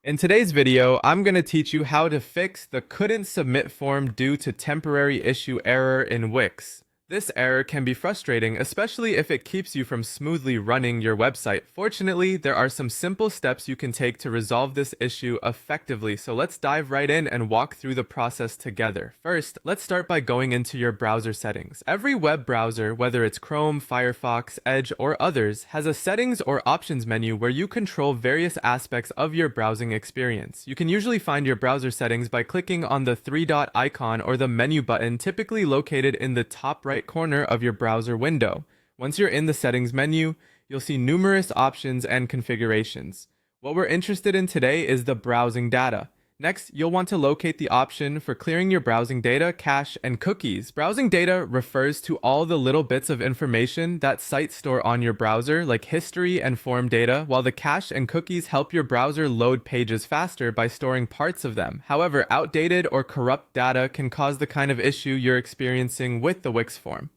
In today's video, I'm going to teach you how to fix the couldn't submit form due to temporary issue error in Wix. This error can be frustrating, especially if it keeps you from smoothly running your website. Fortunately, there are some simple steps you can take to resolve this issue effectively, so let's dive right in and walk through the process together. First, let's start by going into your browser settings. Every web browser, whether it's Chrome, Firefox, Edge, or others, has a settings or options menu where you control various aspects of your browsing experience. You can usually find your browser settings by clicking on the three-dot icon or the menu button, typically located in the top right corner of your browser window. Once you're in the settings menu, you'll see numerous options and configurations. What we're interested in today is the browsing data. Next, you'll want to locate the option for clearing your browsing data, cache, and cookies. Browsing data refers to all the little bits of information that sites store on your browser, like history and form data, while the cache and cookies help your browser load pages faster by storing parts of them. However, outdated or corrupt data can cause the kind of issue you're experiencing with the Wix form.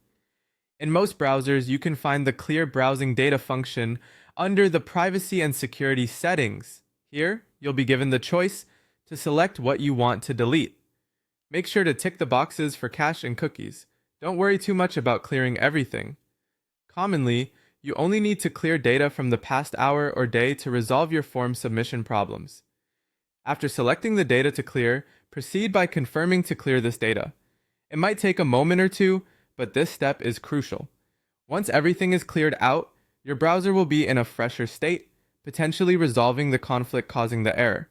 In most browsers, you can find the Clear Browsing Data function under the Privacy and Security settings. Here, you'll be given the choice to select what you want to delete. Make sure to tick the boxes for cache and cookies. Don't worry too much about clearing everything. Commonly, you only need to clear data from the past hour or day to resolve your form submission problems. After selecting the data to clear, proceed by confirming to clear this data. It might take a moment or two, but this step is crucial. Once everything is cleared out, your browser will be in a fresher state, potentially resolving the conflict causing the error.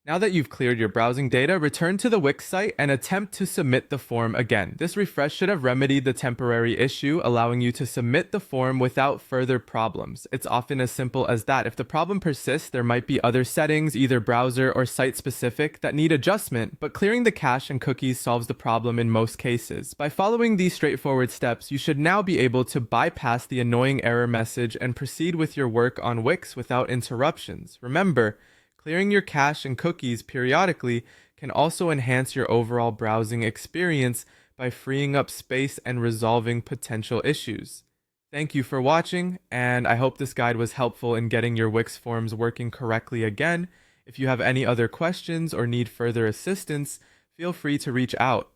Now that you've cleared your browsing data, return to the Wix site and attempt to submit the form again. This refresh should have remedied the temporary issue, allowing you to submit the form without further problems. It's often as simple as that. If the problem persists, there might be other settings, either browser or site specific, that need adjustment, but clearing the cache and cookies solves the problem in most cases. By following these straightforward steps, you should now be able to bypass the annoying error message and proceed with your work on Wix without interruptions. Remember, clearing your cache and cookies periodically can also enhance your overall browsing experience by freeing up space and resolving potential issues. Thank you for watching, and I hope this guide was helpful in getting your Wix forms working correctly again. If you have any other questions or need further assistance, feel free to reach out.